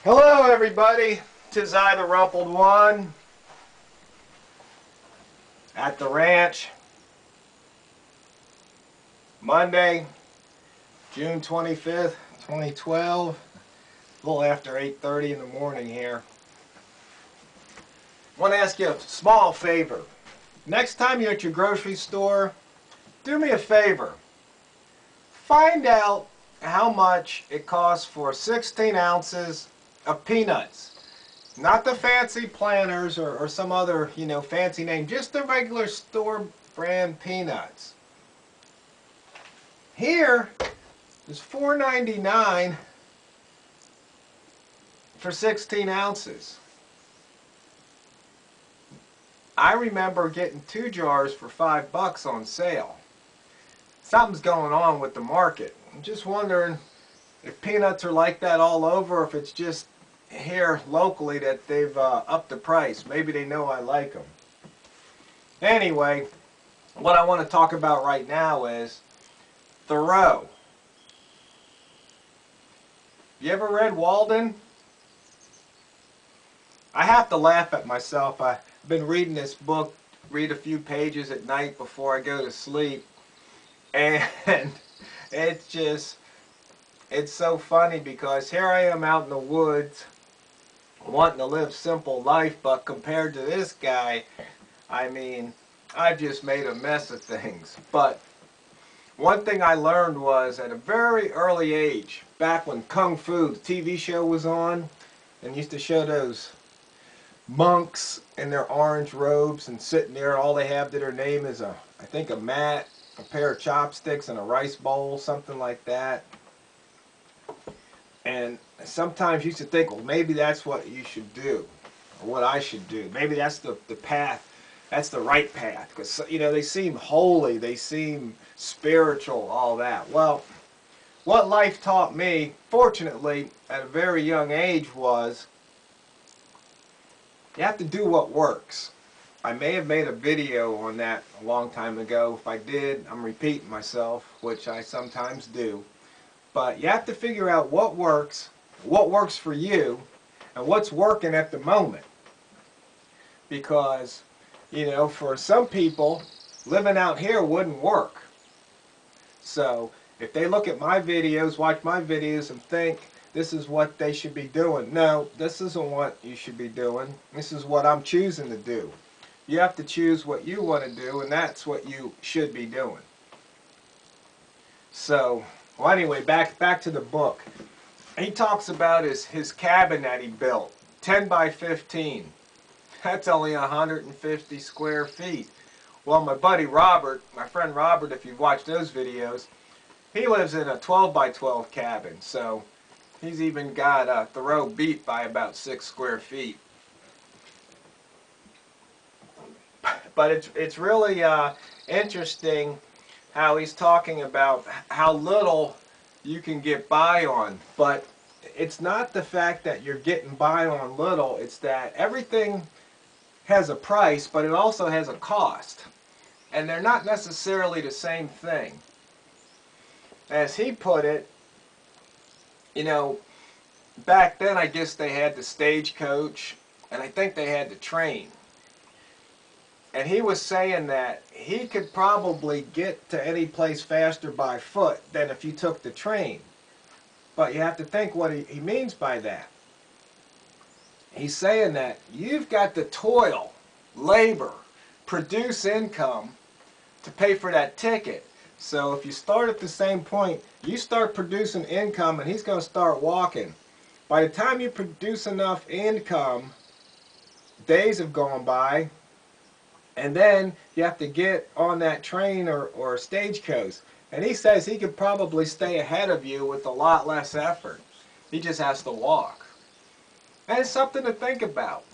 Hello everybody, 'tis I, the Rumpled One, at the ranch. Monday, June 25th, 2012, a little after 8:30 in the morning here. I want to ask you a small favor. Next time you're at your grocery store, do me a favor. Find out how much it costs for 16 ounces of peanuts. Not the fancy Planters or some other, fancy name. Just the regular store brand peanuts. Here is $4.99 for 16 ounces. I remember getting 2 jars for $5 on sale. Something's going on with the market. I'm just wondering if peanuts are like that all over, or if it's just here locally that they've upped the price. Maybe they know I like them. Anyway, what I want to talk about right now is Thoreau. You ever read Walden? I have to laugh at myself. I've been reading this book, read a few pages at night before I go to sleep, and it's so funny because here I am out in the woods wanting to live simple life, but compared to this guy, I mean, I've just made a mess of things. But one thing I learned was at a very early age, back when Kung Fu, the TV show, was on, and used to show those monks in their orange robes and sitting there, all they have to their name is I think a mat, a pair of chopsticks, and a rice bowl, something like that. And sometimes you used to think, well, maybe that's what you should do, or what I should do. Maybe that's the path, that's the right path. Because, they seem holy, they seem spiritual, all that. Well, what life taught me, fortunately, at a very young age was you have to do what works. I may have made a video on that a long time ago. If I did, I'm repeating myself, which I sometimes do. But you have to figure out what works for you, and what's working at the moment. Because, for some people, living out here wouldn't work. So, if they look at my videos, watch my videos, and think this is what they should be doing. No, this isn't what you should be doing. This is what I'm choosing to do. You have to choose what you want to do, and that's what you should be doing. So, well, anyway, back to the book. He talks about his cabin that he built, 10 by 15. That's only 150 square feet. Well, my buddy Robert, my friend Robert, if you've watched those videos, he lives in a 12 by 12 cabin. So he's even got Thoreau beat by about 6 square feet. But it's really interesting how he's talking about how little you can get by on. But it's not the fact that you're getting by on little, it's that everything has a price, but it also has a cost. And they're not necessarily the same thing. As he put it, back then I guess they had the stagecoach, and I think they had the train. And he was saying that he could probably get to any place faster by foot than if you took the train. But you have to think what he means by that. He's saying that you've got to toil, labor, produce income to pay for that ticket. So if you start at the same point, you start producing income and he's going to start walking. By the time you produce enough income, days have gone by. And then you have to get on that train or stagecoach. And he says he could probably stay ahead of you with a lot less effort. He just has to walk. And it's something to think about.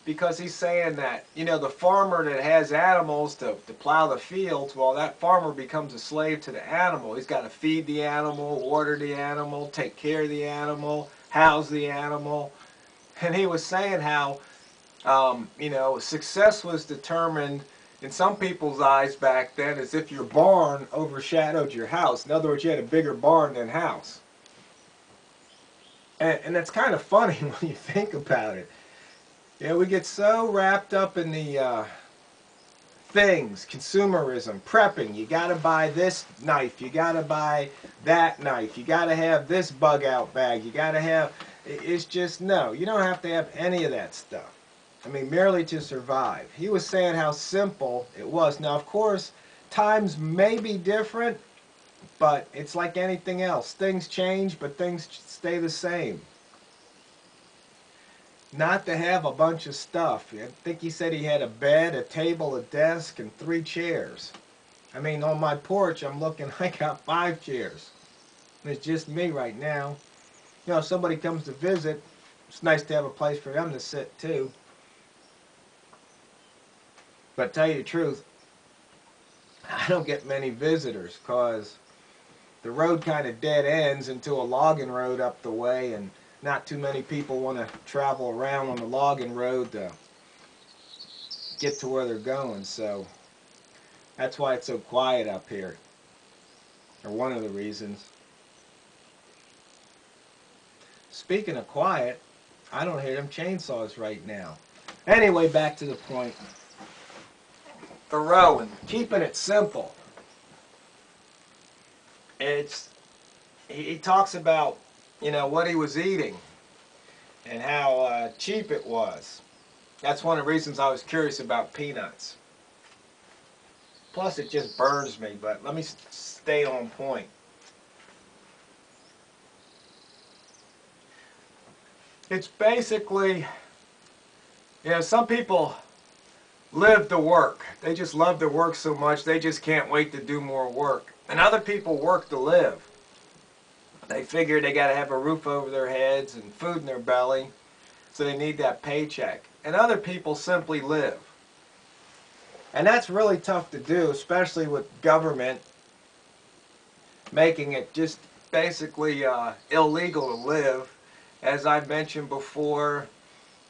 Because he's saying that, the farmer that has animals to plow the fields, well, that farmer becomes a slave to the animal. He's got to feed the animal, water the animal, take care of the animal, house the animal. And he was saying how success was determined in some people's eyes back then as if your barn overshadowed your house. In other words, you had a bigger barn than house. And it's kind of funny when you think about it. Yeah, we get so wrapped up in the things, consumerism, prepping. You got to buy this knife. You got to buy that knife. You got to have this bug out bag. You got to have. It's just no. You don't have to have any of that stuff. I mean, merely to survive. He was saying how simple it was. Now, of course, times may be different, but it's like anything else. Things change, but things stay the same. Not to have a bunch of stuff. I think he said he had a bed, a table, a desk, and 3 chairs. I mean, on my porch, I'm looking, I got 5 chairs. And it's just me right now. You know, if somebody comes to visit, it's nice to have a place for them to sit too. But to tell you the truth, I don't get many visitors because the road kind of dead ends into a logging road up the way, and not too many people want to travel around on the logging road to get to where they're going. So that's why it's so quiet up here, or one of the reasons. Speaking of quiet, I don't hear them chainsaws right now. Anyway, back to the point. Thoreau, and keeping it simple. He talks about, you know, what he was eating and how cheap it was. That's one of the reasons I was curious about peanuts. Plus, it just burns me, but let me stay on point. It's basically, you know, some people live to work. They just love to work so much, they just can't wait to do more work. And other people work to live. They figure they got to have a roof over their heads and food in their belly, so they need that paycheck. And other people simply live. And that's really tough to do, especially with government making it just basically illegal to live. As I mentioned before,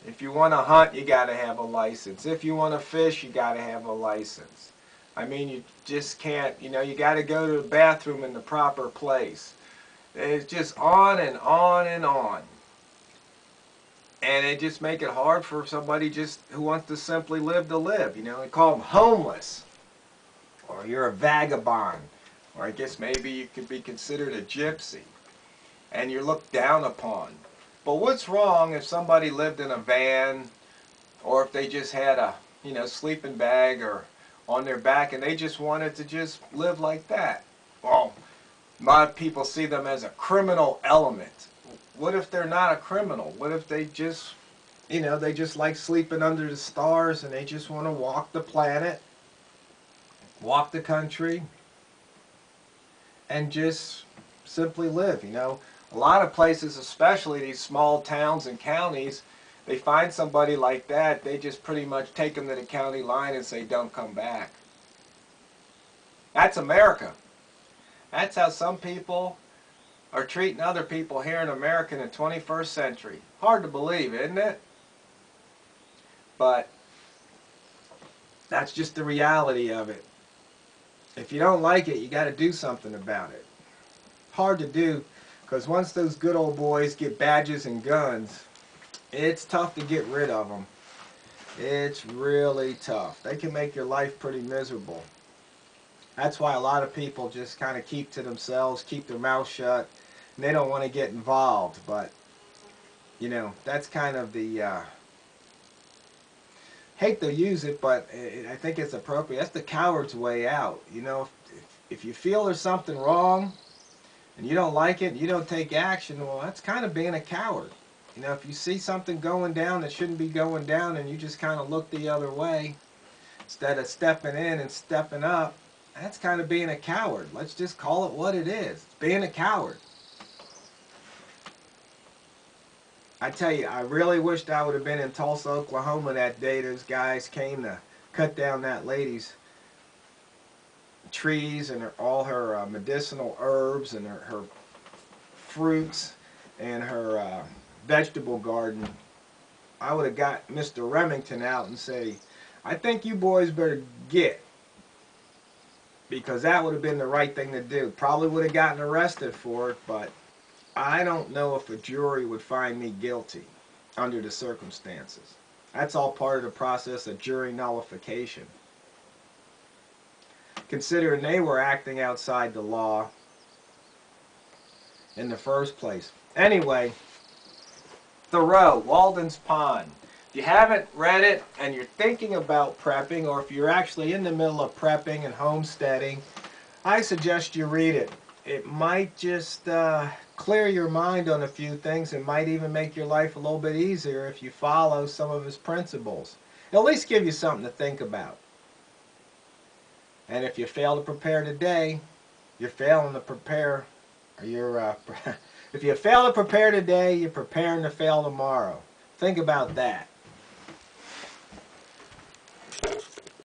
if you want to hunt, you got to have a license. If you want to fish, you got to have a license. I mean, you just can't, you know, you got to go to the bathroom in the proper place. It's just on and on and on. And it just make it hard for somebody just who wants to simply live to live. You know, they call them homeless. Or you're a vagabond. Or I guess maybe you could be considered a gypsy. And you're looked down upon. But what's wrong if somebody lived in a van, or if they just had a, you know, sleeping bag or on their back and they just wanted to just live like that? Well, a lot of people see them as a criminal element. What if they're not a criminal? What if they just, you know, they just like sleeping under the stars and they just want to walk the planet, walk the country, and just simply live, you know? A lot of places, especially these small towns and counties, they find somebody like that, they just pretty much take them to the county line and say, don't come back. That's America. That's how some people are treating other people here in America in the 21st century. Hard to believe, isn't it? But that's just the reality of it. If you don't like it, you got to do something about it. Hard to do, because once those good old boys get badges and guns, it's tough to get rid of them. It's really tough. They can make your life pretty miserable. That's why a lot of people just kind of keep to themselves, keep their mouth shut, and they don't want to get involved. But, you know, that's kind of the, hate to use it, but I think it's appropriate. That's the coward's way out. You know, if you feel there's something wrong, and you don't like it, and you don't take action, well, that's kind of being a coward. You know, if you see something going down that shouldn't be going down, and you just kind of look the other way, instead of stepping in and stepping up, that's kind of being a coward. Let's just call it what it is. It's being a coward. I tell you, I really wished I would have been in Tulsa, Oklahoma that day those guys came to cut down that lady's trees and all her medicinal herbs and her fruits and her vegetable garden. I would have got Mr. Remington out and say, I think you boys better get. Because that would have been the right thing to do. Probably would have gotten arrested for it, but I don't know if a jury would find me guilty under the circumstances. That's all part of the process of jury nullification. Considering they were acting outside the law in the first place. Anyway, Thoreau, Walden's Pond. If you haven't read it and you're thinking about prepping, or if you're actually in the middle of prepping and homesteading, I suggest you read it. It might just clear your mind on a few things. It might even make your life a little bit easier if you follow some of his principles. It'll at least give you something to think about. And if you fail to prepare today, you're failing to prepare. If you fail to prepare today, you're preparing to fail tomorrow. Think about that.